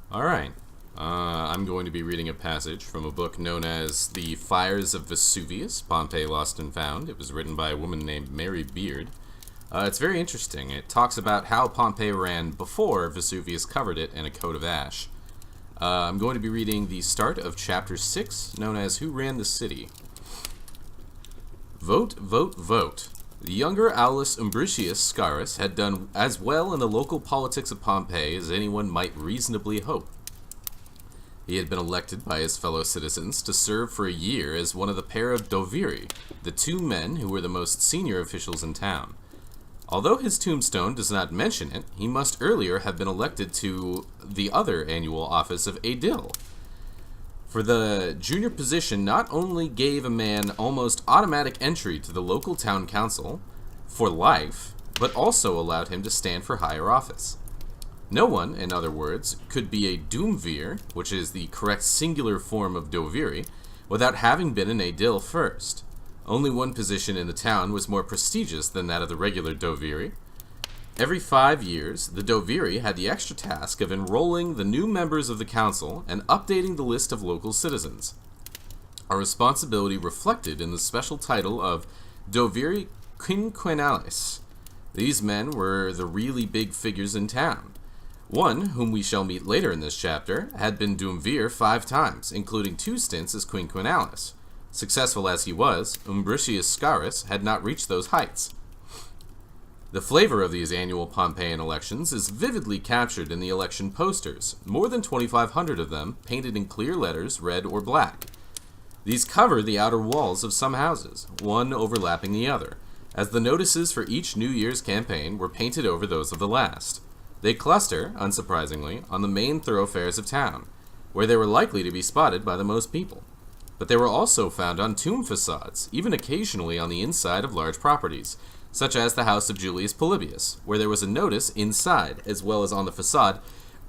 Alright. I'm going to be reading a passage from a book known as The Fires of Vesuvius, Pompeii Lost and Found. It was written by a woman named Mary Beard. It's very interesting. It talks about how Pompeii ran before Vesuvius covered it in a coat of ash. I'm going to be reading the start of chapter 6, known as Who Ran the City. Vote, vote, vote. The younger Aulus Umbricius Scaurus had done as well in the local politics of Pompeii as anyone might reasonably hope. He had been elected by his fellow citizens to serve for a year as one of the pair of Doviri, the two men who were the most senior officials in town. Although his tombstone does not mention it, he must earlier have been elected to the other annual office of aedile. For the junior position not only gave a man almost automatic entry to the local town council for life, but also allowed him to stand for higher office. No one, in other words, could be a Doomvir, which is the correct singular form of Doviri, without having been an aedile first. Only one position in the town was more prestigious than that of the regular Doviri. Every 5 years, the Doviri had the extra task of enrolling the new members of the council and updating the list of local citizens, a responsibility reflected in the special title of Doviri Quinquenales. These men were the really big figures in town. One, whom we shall meet later in this chapter, had been Doomvir 5 times, including 2 stints as Quinquenales. Successful as he was, Umbricius Scaurus had not reached those heights. The flavor of these annual Pompeian elections is vividly captured in the election posters, more than 2,500 of them painted in clear letters, red or black. These cover the outer walls of some houses, one overlapping the other, as the notices for each New Year's campaign were painted over those of the last. They cluster, unsurprisingly, on the main thoroughfares of town, where they were likely to be spotted by the most people. But they were also found on tomb facades, even occasionally on the inside of large properties, such as the house of Julius Polybius, where there was a notice inside, as well as on the facade,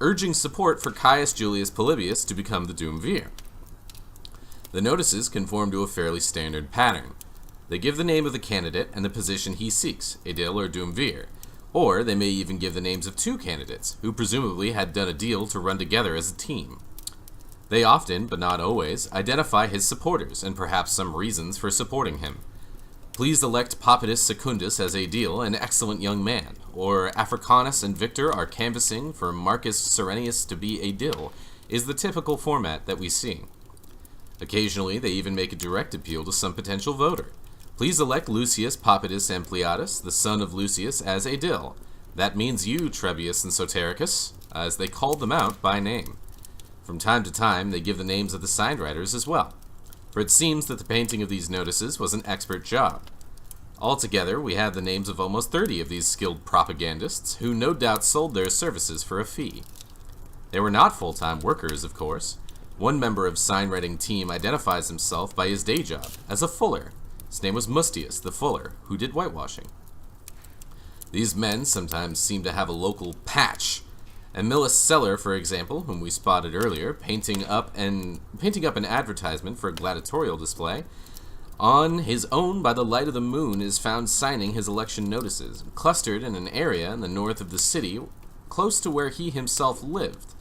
urging support for Caius Julius Polybius to become the Doomvir. The notices conform to a fairly standard pattern. They give the name of the candidate and the position he seeks, aedile or Doomvir, or they may even give the names of 2 candidates, who presumably had done a deal to run together as a team. They often, but not always, identify his supporters and perhaps some reasons for supporting him. Please elect Popidus Secundus as aedile, an excellent young man, or Africanus and Victor are canvassing for Marcus Serenius to be aedile, is the typical format that we see. Occasionally, they even make a direct appeal to some potential voter. Please elect Lucius Popidus Ampliatus, the son of Lucius, as aedile. That means you, Trebius and Sotericus, as they called them out by name. From time to time, they give the names of the sign writers as well, for it seems that the painting of these notices was an expert job. Altogether, we have the names of almost 30 of these skilled propagandists, who no doubt sold their services for a fee. They were not full-time workers, of course. One member of sign-writing team identifies himself by his day job as a fuller. His name was Mustius, the fuller, who did whitewashing. These men sometimes seem to have a local patch. Emilus Celer, for example, whom we spotted earlier, painting up an advertisement for a gladiatorial display, on his own by the light of the moon is found signing his election notices, clustered in an area in the north of the city, close to where he himself lived.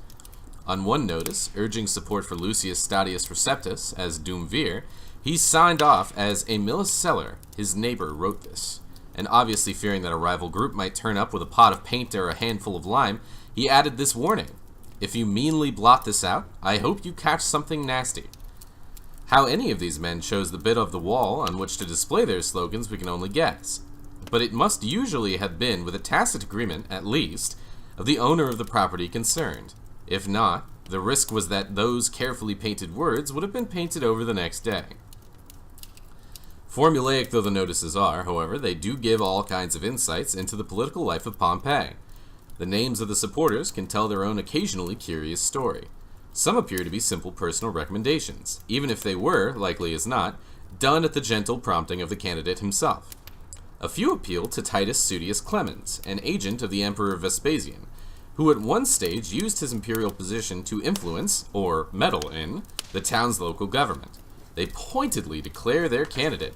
On one notice, urging support for Lucius Stadius Receptus as Doomvir, he signed off as Emilus Celer. His neighbor wrote this, and obviously fearing that a rival group might turn up with a pot of paint or a handful of lime, he added this warning: "If you meanly blot this out, I hope you catch something nasty." How any of these men chose the bit of the wall on which to display their slogans we can only guess, but it must usually have been with a tacit agreement, at least, of the owner of the property concerned. If not, the risk was that those carefully painted words would have been painted over the next day. Formulaic though the notices are, however, they do give all kinds of insights into the political life of Pompeii. The names of the supporters can tell their own occasionally curious story. Some appear to be simple personal recommendations, even if they were, likely as not, done at the gentle prompting of the candidate himself. A few appeal to Titus Sudius Clemens, an agent of the Emperor Vespasian, who at one stage used his imperial position to influence, or meddle in, the town's local government. They pointedly declare their candidate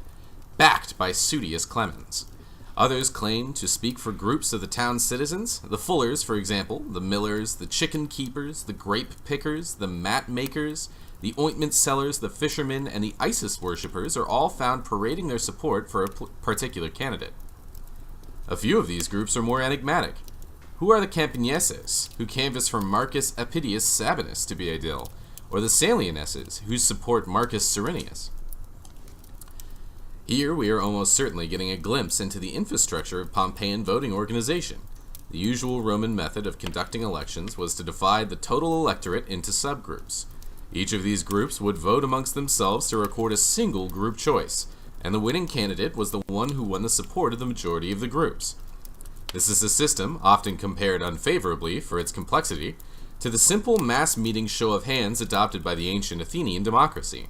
backed by Sudius Clemens. Others claimed to speak for groups of the town's citizens. The fullers, for example, the millers, the chicken keepers, the grape pickers, the mat makers, the ointment sellers, the fishermen, and the Isis worshippers are all found parading their support for a particular candidate. A few of these groups are more enigmatic. Who are the Campineses, who canvass for Marcus Apicius Sabinus to be aedile, or the Salioneses, who support Marcus Cyrenius? Here we are almost certainly getting a glimpse into the infrastructure of Pompeian voting organization. The usual Roman method of conducting elections was to divide the total electorate into subgroups. Each of these groups would vote amongst themselves to record a single group choice, and the winning candidate was the one who won the support of the majority of the groups. This is a system often compared unfavorably for its complexity to the simple mass meeting show of hands adopted by the ancient Athenian democracy,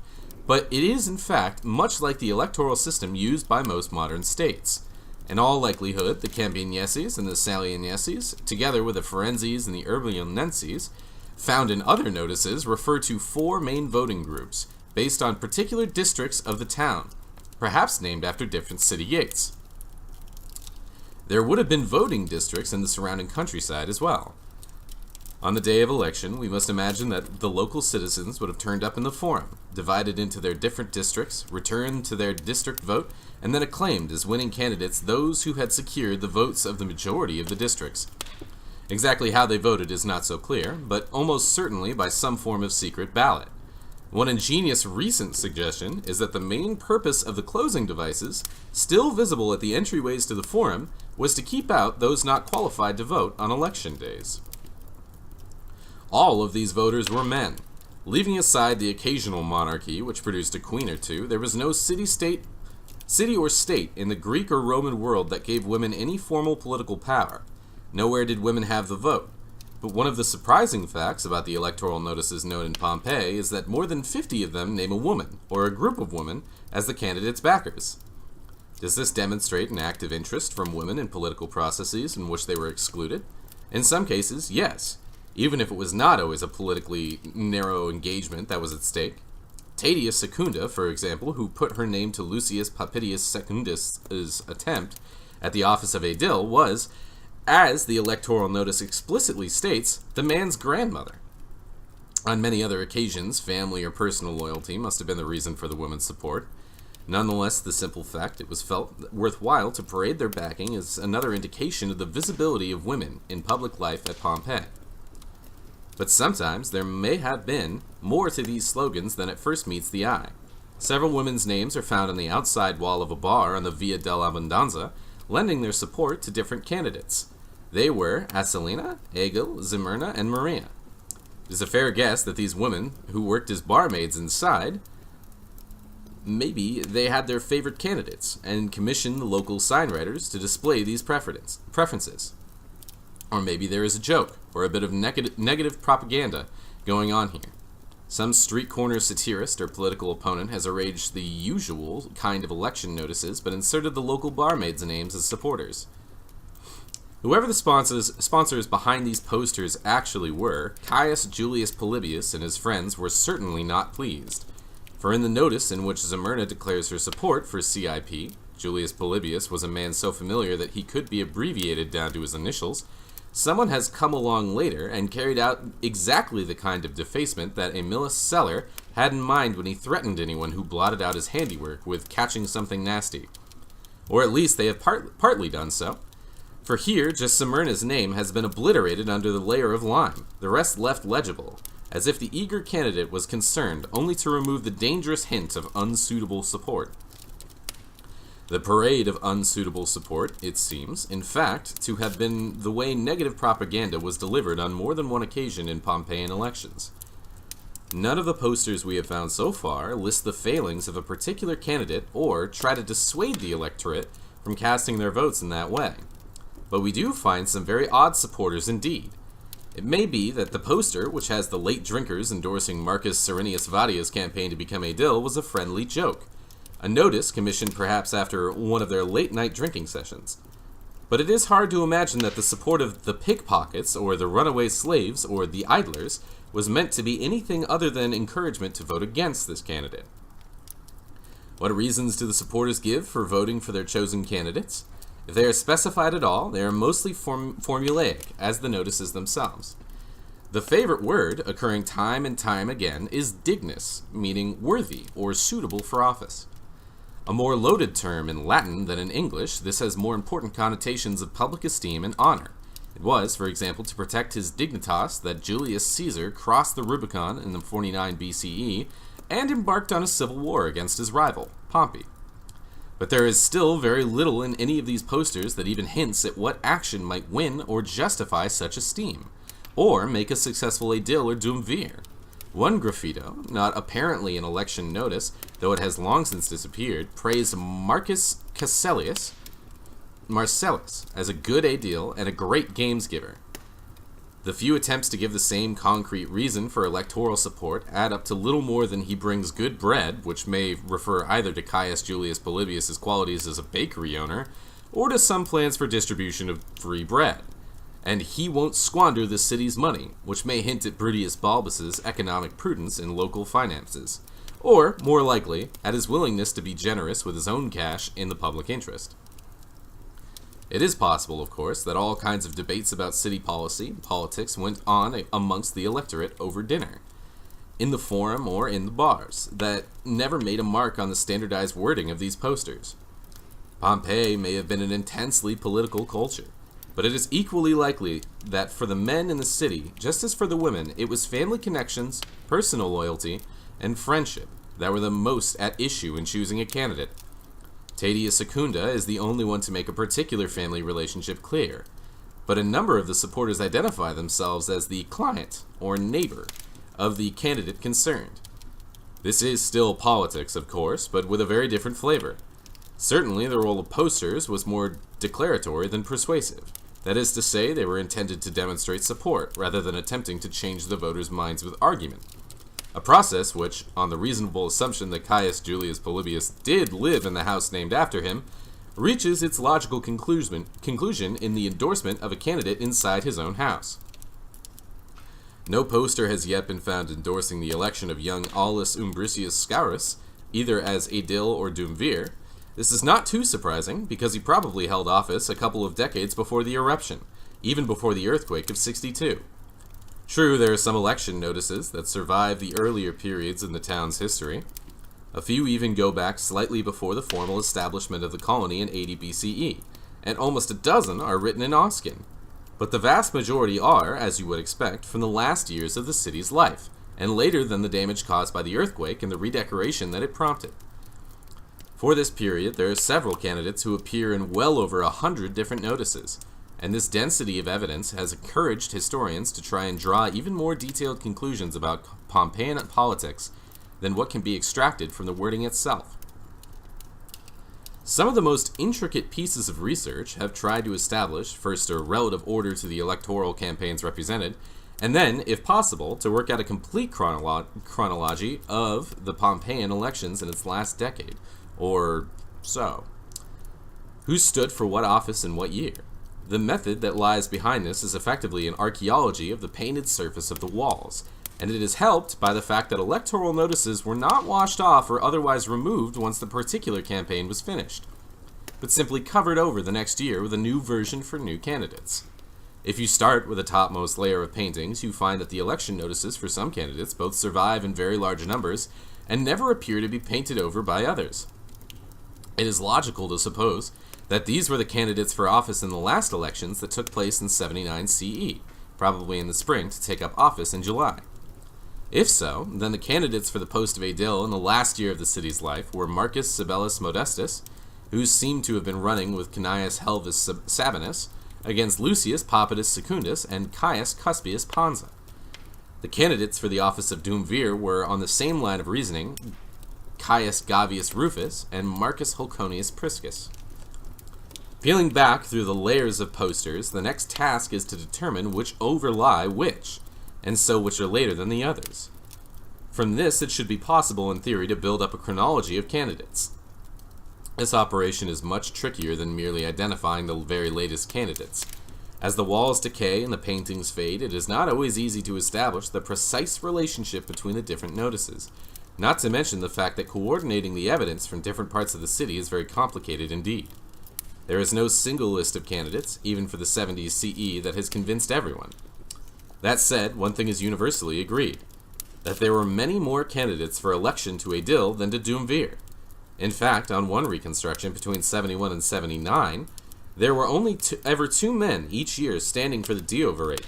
but it is in fact much like the electoral system used by most modern states. In all likelihood, the Campineses and the Salioneses, together with the Forenses and the Urbionenses, found in other notices, refer to 4 main voting groups, based on particular districts of the town, perhaps named after different city gates. There would have been voting districts in the surrounding countryside as well. On the day of election, we must imagine that the local citizens would have turned up in the forum, divided into their different districts, returned to their district vote, and then acclaimed as winning candidates those who had secured the votes of the majority of the districts. Exactly how they voted is not so clear, but almost certainly by some form of secret ballot. One ingenious recent suggestion is that the main purpose of the closing devices, still visible at the entryways to the forum, was to keep out those not qualified to vote on election days. All of these voters were men. Leaving aside the occasional monarchy, which produced a queen or two, there was no city or state in the Greek or Roman world that gave women any formal political power. Nowhere did women have the vote. But one of the surprising facts about the electoral notices known in Pompeii is that more than 50 of them name a woman, or a group of women, as the candidate's backers. Does this demonstrate an active interest from women in political processes in which they were excluded? In some cases, yes, even if it was not always a politically narrow engagement that was at stake. Tadia Secunda, for example, who put her name to Lucius Papitius Secundus's attempt at the office of aedile, was, as the electoral notice explicitly states, the man's grandmother. On many other occasions, family or personal loyalty must have been the reason for the women's support. Nonetheless, the simple fact it was felt worthwhile to parade their backing is another indication of the visibility of women in public life at Pompeii. But sometimes there may have been more to these slogans than at first meets the eye. Several women's names are found on the outside wall of a bar on the Via dell'Abbondanza, lending their support to different candidates. They were Asalina, Egil, Zimmerna, and Maria. It is a fair guess that these women, who worked as barmaids inside, maybe they had their favorite candidates and commissioned the local signwriters to display these preferences. Or maybe there is a joke or a bit of negative propaganda going on here. Some street corner satirist or political opponent has arranged the usual kind of election notices but inserted the local barmaids' names as supporters. Whoever the sponsors behind these posters actually were, Caius Julius Polybius and his friends were certainly not pleased. For in the notice in which Zimmerna declares her support for CIP, Julius Polybius was a man so familiar that he could be abbreviated down to his initials. Someone has come along later and carried out exactly the kind of defacement that Aemilius Celer had in mind when he threatened anyone who blotted out his handiwork with catching something nasty. Or at least they have partly done so. For here, just Zimmerna's name has been obliterated under the layer of lime, the rest left legible, as if the eager candidate was concerned only to remove the dangerous hint of unsuitable support. The parade of unsuitable support, it seems, in fact, to have been the way negative propaganda was delivered on more than one occasion in Pompeian elections. None of the posters we have found so far list the failings of a particular candidate or try to dissuade the electorate from casting their votes in that way. But we do find some very odd supporters indeed. It may be that the poster, which has the late drinkers endorsing Marcus Cyrenius Vadia's campaign to become aedile, was a friendly joke. A notice commissioned perhaps after one of their late-night drinking sessions. But it is hard to imagine that the support of the pickpockets, or the runaway slaves, or the idlers, was meant to be anything other than encouragement to vote against this candidate. What reasons do the supporters give for voting for their chosen candidates? If they are specified at all, they are mostly formulaic, as the notices themselves. The favorite word, occurring time and time again, is dignus, meaning worthy or suitable for office. A more loaded term in Latin than in English, this has more important connotations of public esteem and honor. It was, for example, to protect his dignitas that Julius Caesar crossed the Rubicon in 49 BCE and embarked on a civil war against his rival, Pompey. But there is still very little in any of these posters that even hints at what action might win or justify such esteem, or make a successful aedile or duumvir. One graffito, not apparently an election notice, though it has long since disappeared, praised Marcus Marcellus as a good aedile and a great games giver. The few attempts to give the same concrete reason for electoral support add up to little more than he brings good bread, which may refer either to Caius Julius Polybius' qualities as a bakery owner, or to some plans for distribution of free bread. And he won't squander the city's money, which may hint at Brutus Balbus's economic prudence in local finances, or, more likely, at his willingness to be generous with his own cash in the public interest. It is possible, of course, that all kinds of debates about city policy and politics went on amongst the electorate over dinner, in the forum or in the bars, that never made a mark on the standardized wording of these posters. Pompeii may have been an intensely political culture, but it is equally likely that for the men in the city, just as for the women, it was family connections, personal loyalty, and friendship that were the most at issue in choosing a candidate. Tadia Secunda is the only one to make a particular family relationship clear, but a number of the supporters identify themselves as the client or neighbor of the candidate concerned. This is still politics, of course, but with a very different flavor. Certainly, the role of posters was more declaratory than persuasive. That is to say, they were intended to demonstrate support, rather than attempting to change the voters' minds with argument. A process which, on the reasonable assumption that Caius Julius Polybius did live in the house named after him, reaches its logical conclusion in the endorsement of a candidate inside his own house. No poster has yet been found endorsing the election of young Aulus Umbricius Scaurus, either as aedile or duumvir. This is not too surprising, because he probably held office a couple of decades before the eruption, even before the earthquake of 62. True, there are some election notices that survive the earlier periods in the town's history. A few even go back slightly before the formal establishment of the colony in 80 BCE, and almost a dozen are written in Oscan. But the vast majority are, as you would expect, from the last years of the city's life, and later than the damage caused by the earthquake and the redecoration that it prompted. For this period, there are several candidates who appear in well over 100 different notices, and this density of evidence has encouraged historians to try and draw even more detailed conclusions about Pompeian politics than what can be extracted from the wording itself. Some of the most intricate pieces of research have tried to establish, first, a relative order to the electoral campaigns represented, and then, if possible, to work out a complete chronology of the Pompeian elections in its last decade, or so. Who stood for what office in what year? The method that lies behind this is effectively an archaeology of the painted surface of the walls, and it is helped by the fact that electoral notices were not washed off or otherwise removed once the particular campaign was finished, but simply covered over the next year with a new version for new candidates. If you start with the topmost layer of paintings, you find that the election notices for some candidates both survive in very large numbers and never appear to be painted over by others. It is logical to suppose that these were the candidates for office in the last elections that took place in 79 CE, probably in the spring to take up office in July. If so, then the candidates for the post of aedile in the last year of the city's life were Marcus Sabellus Modestus, who seemed to have been running with Cneius Helvis Sabinus, against Lucius Poppatus Secundus and Caius Cuspius Pansa. The candidates for the office of duumvir were, on the same line of reasoning, Caius Gavius Rufus and Marcus Holconius Priscus. Peeling back through the layers of posters, the next task is to determine which overlie which, and so which are later than the others. From this, it should be possible in theory to build up a chronology of candidates. This operation is much trickier than merely identifying the very latest candidates. As the walls decay and the paintings fade, it is not always easy to establish the precise relationship between the different notices, not to mention the fact that coordinating the evidence from different parts of the city is very complicated indeed. There is no single list of candidates, even for the 70s CE, that has convinced everyone. That said, one thing is universally agreed, that there were many more candidates for election to Aedile than to Duumvir. In fact, on one reconstruction between 71 and 79, there were only ever 2 men each year standing for the Diovirate.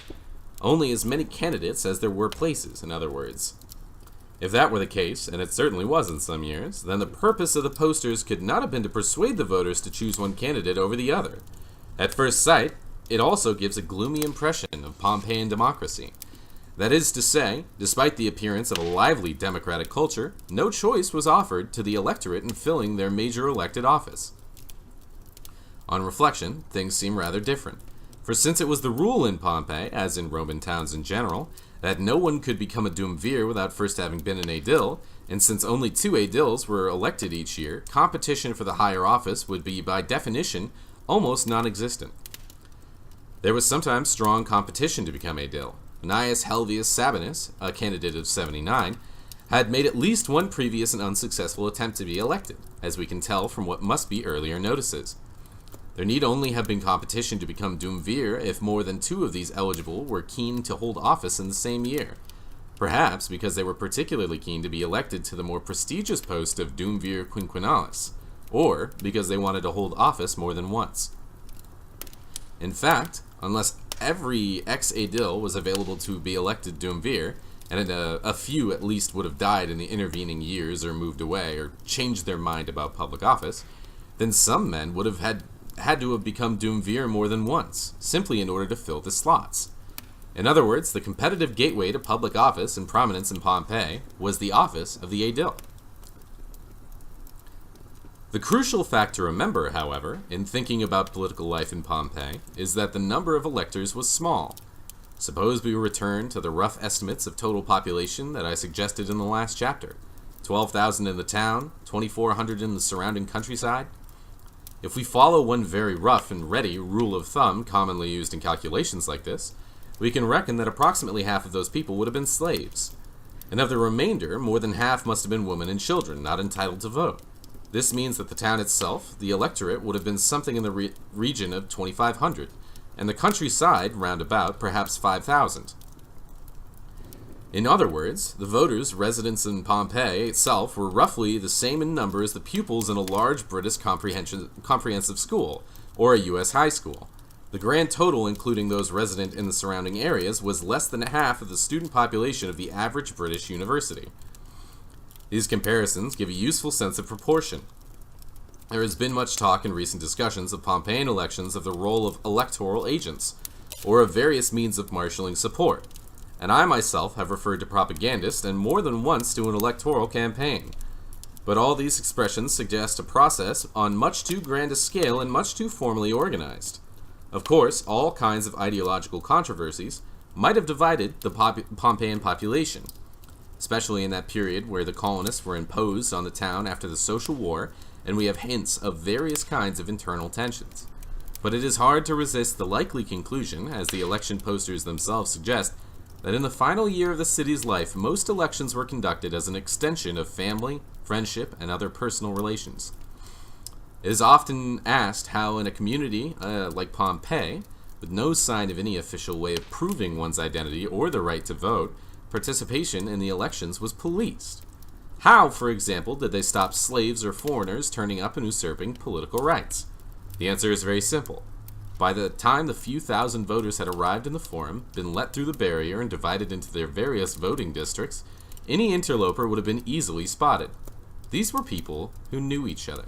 Only as many candidates as there were places, in other words. If that were the case, and it certainly was in some years, then the purpose of the posters could not have been to persuade the voters to choose one candidate over the other. At first sight, it also gives a gloomy impression of Pompeian democracy. That is to say, despite the appearance of a lively democratic culture, no choice was offered to the electorate in filling their major elected office. On reflection, things seem rather different. For since it was the rule in Pompeii, as in Roman towns in general, that no one could become a Duumvir without first having been an Aedile, and since only 2 Aediles were elected each year, competition for the higher office would be, by definition, almost non-existent. There was sometimes strong competition to become Aedile. Gnaeus Helvius Sabinus, a candidate of 79, had made at least one previous and unsuccessful attempt to be elected, as we can tell from what must be earlier notices. There need only have been competition to become Duumvir if more than 2 of these eligible were keen to hold office in the same year, perhaps because they were particularly keen to be elected to the more prestigious post of Duumvir Quinquennalis, or because they wanted to hold office more than once. In fact, unless every ex-Aedile was available to be elected Duumvir, and a few at least would have died in the intervening years or moved away or changed their mind about public office, then some men would have had to have become Duumvir more than once, simply in order to fill the slots. In other words, the competitive gateway to public office and prominence in Pompeii was the office of the Aedile. The crucial fact to remember, however, in thinking about political life in Pompeii, is that the number of electors was small. Suppose we return to the rough estimates of total population that I suggested in the last chapter. 12,000 in the town, 2,400 in the surrounding countryside. If we follow one very rough and ready rule of thumb commonly used in calculations like this, we can reckon that approximately half of those people would have been slaves. And of the remainder, more than half must have been women and children, not entitled to vote. This means that the town itself, the electorate, would have been something in the region of 2,500, and the countryside, roundabout, perhaps 5,000. In other words, the voters, residents in Pompeii itself, were roughly the same in number as the pupils in a large British comprehensive school, or a U.S. high school. The grand total, including those resident in the surrounding areas, was less than half of the student population of the average British university. These comparisons give a useful sense of proportion. There has been much talk in recent discussions of Pompeian elections of the role of electoral agents, or of various means of marshalling support, and I myself have referred to propagandists and more than once to an electoral campaign. But all these expressions suggest a process on much too grand a scale and much too formally organized. Of course, all kinds of ideological controversies might have divided the Pompeian population, especially in that period where the colonists were imposed on the town after the Social War, and we have hints of various kinds of internal tensions. But it is hard to resist the likely conclusion, as the election posters themselves suggest, that in the final year of the city's life, most elections were conducted as an extension of family, friendship, and other personal relations. It is often asked how in a community like Pompeii, with no sign of any official way of proving one's identity or the right to vote, participation in the elections was policed. How, for example, did they stop slaves or foreigners turning up and usurping political rights? The answer is very simple. By the time the few thousand voters had arrived in the forum, been let through the barrier, and divided into their various voting districts, any interloper would have been easily spotted. These were people who knew each other.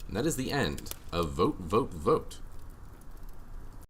And that is the end of Vote, Vote, Vote.